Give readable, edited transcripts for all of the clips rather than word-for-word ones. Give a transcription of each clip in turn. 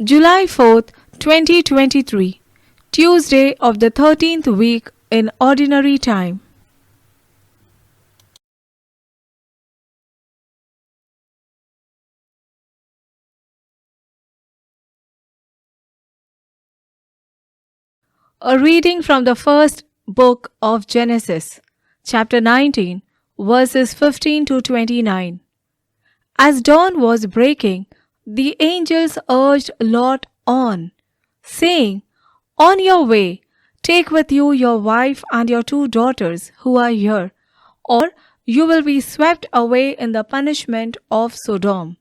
July 4th, 2023, Tuesday of the 13th week in Ordinary Time. A reading from the first book of Genesis, chapter 19, verses 15 to 29. As dawn was breaking, the angels urged Lot on, saying, "On your way, take with you your wife and your 2 daughters who are here, or you will be swept away in the punishment of Sodom."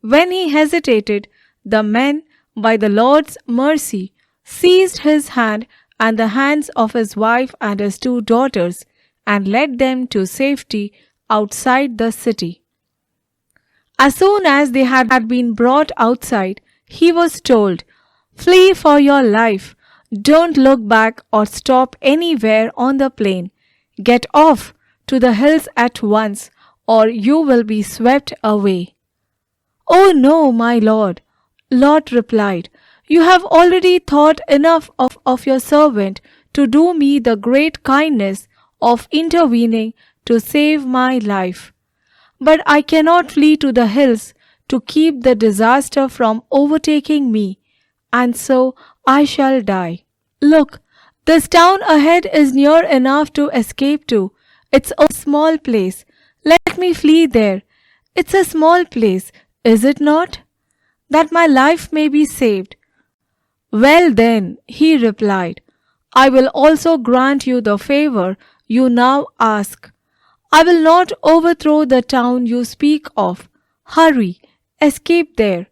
When he hesitated, the men, by the Lord's mercy, seized his hand and the hands of his wife and his 2 daughters and led them to safety outside the city. As soon as they had been brought outside, he was told, "Flee for your life. Don't look back or stop anywhere on the plain. Get off to the hills at once, or you will be swept away." "Oh no, my lord," Lot replied. "You have already thought enough of your servant to do me the great kindness of intervening to save my life. But I cannot flee to the hills to keep the disaster from overtaking me, and so I shall die. Look, this town ahead is near enough to escape to. It's a small place. Let me flee there. It's a small place, is it not? That my life may be saved." "Well then," he replied, "I will also grant you the favor you now ask. I will not overthrow the town you speak of. Hurry, escape there.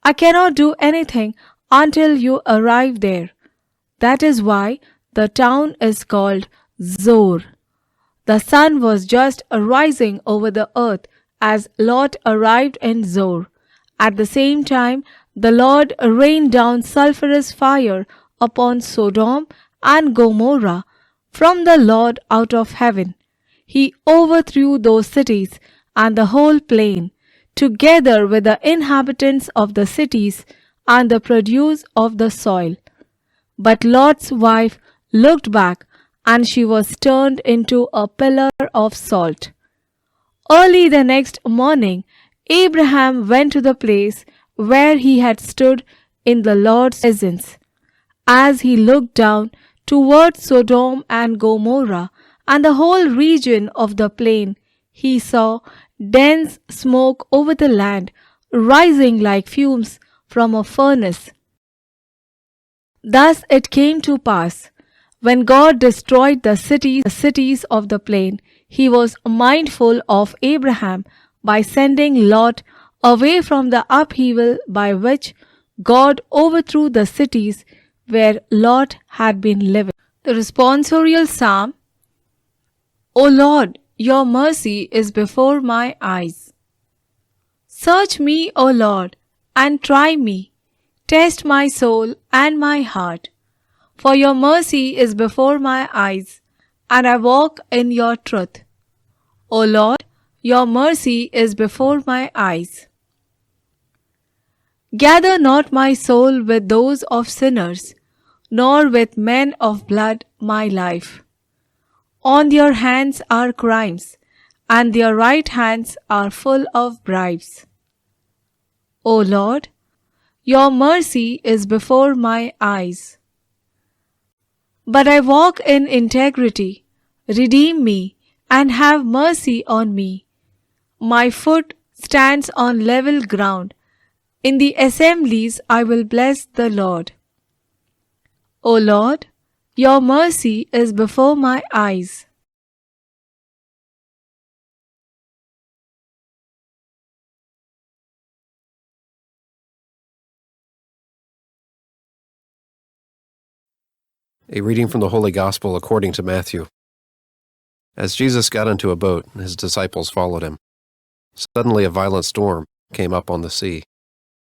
I cannot do anything until you arrive there." That is why the town is called Zor. The sun was just rising over the earth as Lot arrived in Zor. At the same time, the Lord rained down sulphurous fire upon Sodom and Gomorrah from the Lord out of heaven. He overthrew those cities and the whole plain, together with the inhabitants of the cities and the produce of the soil. But Lot's wife looked back, and she was turned into a pillar of salt. Early the next morning, Abraham went to the place where he had stood in the Lord's presence. As he looked down toward Sodom and Gomorrah and the whole region of the plain, he saw dense smoke over the land, rising like fumes from a furnace. Thus it came to pass, when God destroyed the cities of the plain, he was mindful of Abraham by sending Lot away from the upheaval by which God overthrew the cities where Lot had been living. The responsorial psalm: "O Lord, your mercy is before my eyes. Search me, O Lord, and try me. Test my soul and my heart. For your mercy is before my eyes, and I walk in your truth. O Lord, your mercy is before my eyes. Gather not my soul with those of sinners, nor with men of blood my life. On their hands are crimes, and their right hands are full of bribes. O Lord, your mercy is before my eyes. But I walk in integrity. Redeem me and have mercy on me. My foot stands on level ground. In the assemblies I will bless the Lord. O Lord, your mercy is before my eyes." A reading from the Holy Gospel according to Matthew. As Jesus got into a boat, his disciples followed him. Suddenly a violent storm came up on the sea,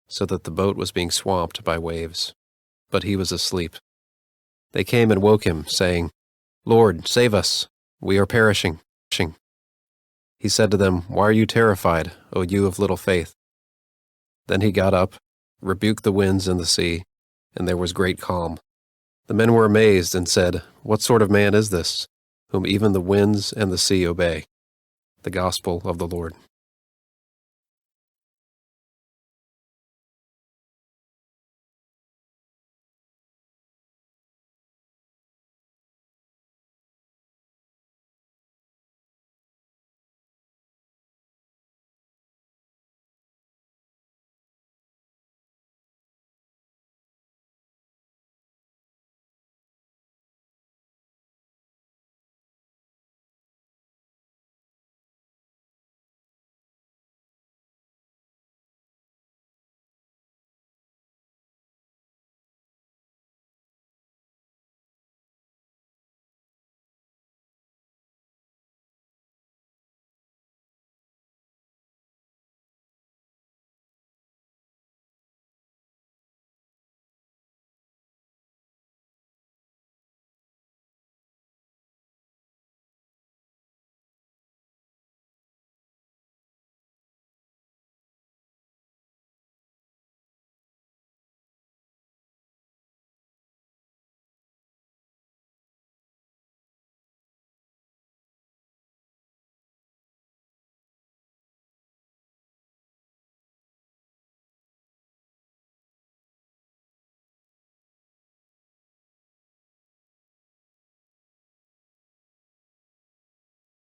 so that the boat was being swamped by waves. But he was asleep. They came and woke him, saying, "Lord, save us! We are perishing." He said to them, "Why are you terrified, O you of little faith?" Then he got up, rebuked the winds and the sea, and there was great calm. The men were amazed and said, "What sort of man is this, whom even the winds and the sea obey?" The Gospel of the Lord.